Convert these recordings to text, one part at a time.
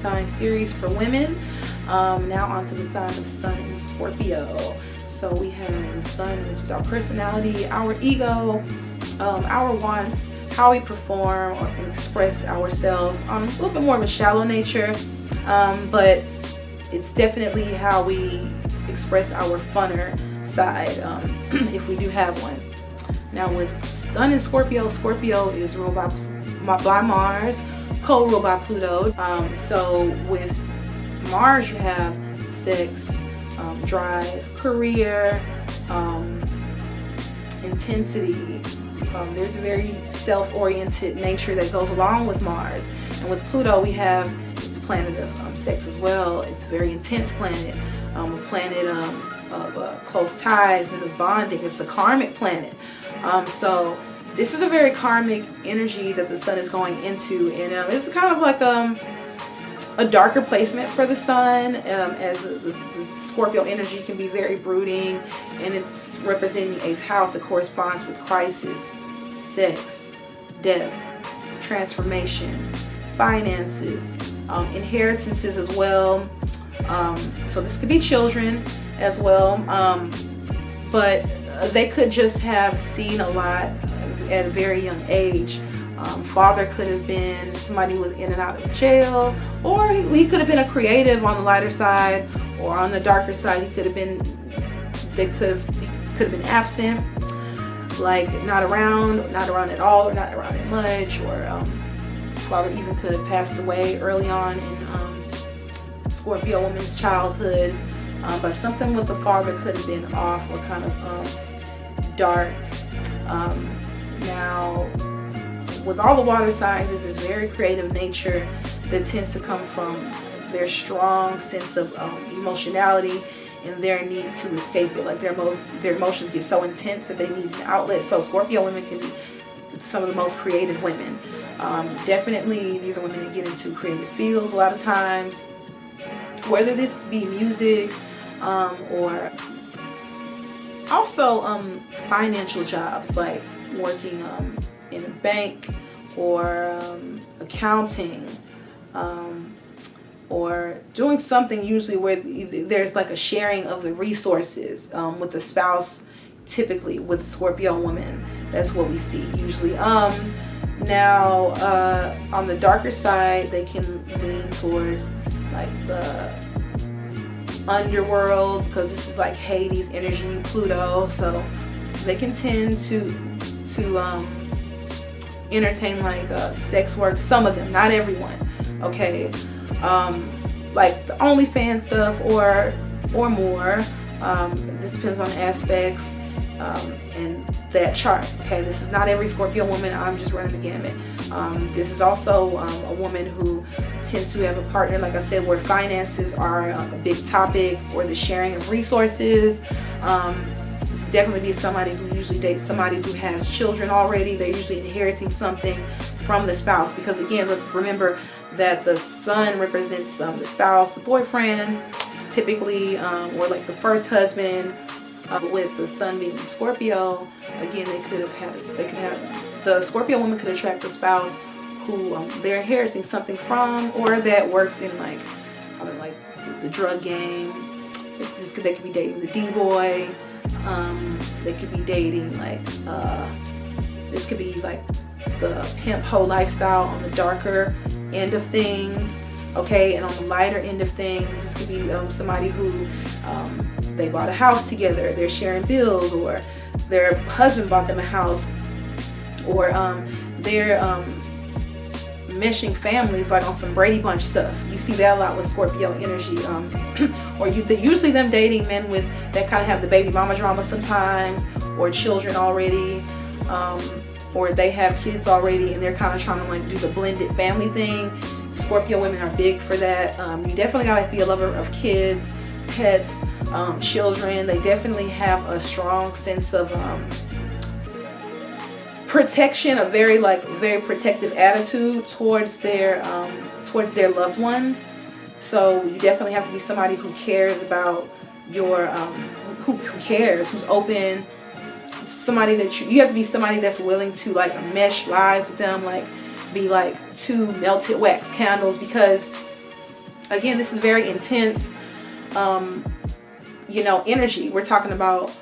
sign series for women. Now on to the sign of Sun in Scorpio. So we have the Sun, which is our personality, our ego, our wants, how we perform and express ourselves on a little bit more of a shallow nature, but it's definitely how we express our funner side, if we do have one. Now with Sun in Scorpio, Scorpio is ruled by Mars, co-ruled by Pluto. So with Mars you have sex, drive, career, intensity. There's a very self-oriented nature that goes along with Mars. And with Pluto we have, it's a planet of sex as well. It's a very intense planet, a planet of close ties and of bonding. It's a karmic planet. So this is a very karmic energy that the Sun is going into, and it's kind of like a darker placement for the Sun, as the Scorpio energy can be very brooding, and it's representing the 8th house. It corresponds with crisis, sex, death, transformation, finances, inheritances as well. So this could be children as well, but they could just have seen a lot at a very young age. Father could have been somebody who was in and out of jail, or he could have been a creative on the lighter side, or on the darker side he could have been absent, like not around at all, or not around that much, or father even could have passed away early on in Scorpio woman's childhood, but something with the father could have been off or kind of dark. Now with all the water signs, there's this very creative nature that tends to come from their strong sense of emotionality and their need to escape it. Like their emotions get so intense that they need an outlet. So Scorpio women can be some of the most creative women. Definitely these are women that get into creative fields a lot of times, whether this be music, or also financial jobs, like working in a bank, or accounting, or doing something usually where there's like a sharing of the resources with the spouse. Typically with Scorpio women, that's what we see usually. Now on the darker side, they can lean towards like the underworld, because this is like Hades energy, Pluto, so they can tend to entertain like sex work. Some of them, not everyone, okay, like the OnlyFans stuff or more. This depends on aspects and that chart. Okay, this is not every Scorpio woman. I'm just running the gamut. This is also a woman who tends to have a partner, like I said, where finances are a big topic, or the sharing of resources. It's definitely be somebody who usually dates somebody who has children already. They're usually inheriting something from the spouse, because again, remember that the Sun represents the spouse, the boyfriend, typically, or like the first husband. With the Sun being in Scorpio, again, the Scorpio woman could attract a spouse who they're inheriting something from, or that works in like, I don't know, like the drug game. They could be dating the D-boy. They could be dating like this could be like the pimp hoe lifestyle on the darker end of things. Okay, and on the lighter end of things, this could be somebody who they bought a house together, they're sharing bills, or their husband bought them a house, or they're meshing families, like on some Brady Bunch stuff. You see that a lot with Scorpio energy, or usually them dating men with that kind of have the baby mama drama sometimes, or children already, or they have kids already and they're kind of trying to like do the blended family thing. Scorpio women are big for that. You definitely gotta be a lover of kids, pets, children. They definitely have a strong sense of protection, a very protective attitude towards their loved ones. So you definitely have to be somebody who cares about your who cares, who's open. Somebody that you have to be somebody that's willing to like mesh lives with them, like be like two melted wax candles, because Again, this is very intense, you know, energy. We're talking about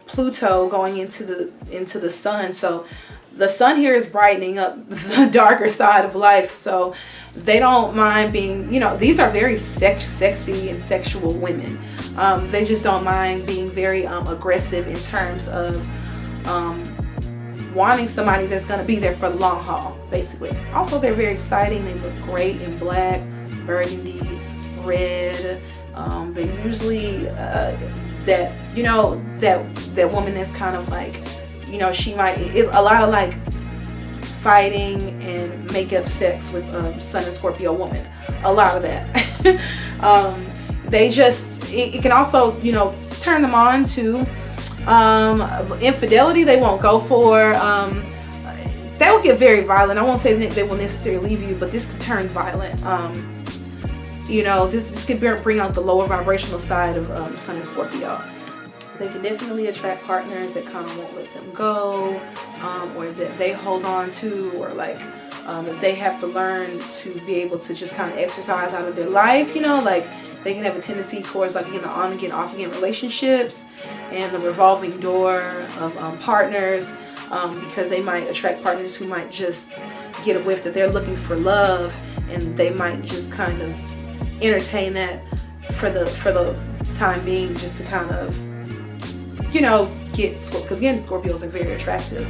Pluto going into the sun. So the sun here is brightening up the darker side of life. So they don't mind being, you know, these are very sexy and sexual women. They just don't mind being very aggressive in terms of wanting somebody that's going to be there for the long haul, basically. Also, they're very exciting. They look great in black, burgundy, red. They usually that, you know, that woman that's kind of like, you know, she might a lot of like fighting and make-up sex with Sun and Scorpio woman. A lot of that. They just it can also, you know, turn them on to infidelity. They won't go for. They will get very violent. I won't say that they will necessarily leave you, but this could turn violent. You know, this could bring out the lower vibrational side of Sun and Scorpio. They can definitely attract partners that kind of won't let them go, or that they hold on to, or like that they have to learn to be able to just kind of exercise out of their life. You know, like they can have a tendency towards like, you know, on again, off again relationships and the revolving door of partners, because they might attract partners who might just get a whiff that they're looking for love, and they might just kind of entertain that for the time being, just to kind of, you know, because again, Scorpios are very attractive.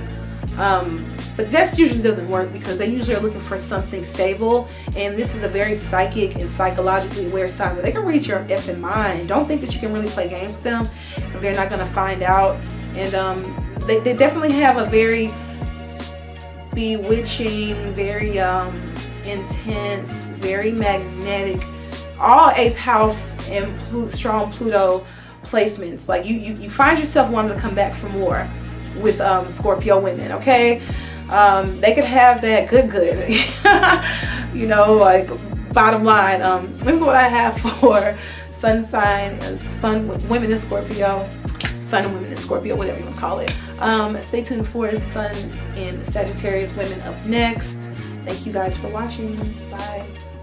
But that usually doesn't work, because they usually are looking for something stable, and this is a very psychic and psychologically aware sign, so they can read your effing mind. Don't think that you can really play games with them if they're not going to find out. And they definitely have a very bewitching, very intense, very magnetic, all 8th house and strong Pluto placements. Like you find yourself wanting to come back for more with Scorpio women, okay? They could have that good you know, like bottom line, this is what I have for sun sign and sun women in Scorpio, sun and women in Scorpio, whatever you want to call it. Stay tuned for sun in Sagittarius women up next. Thank you guys for watching. Bye.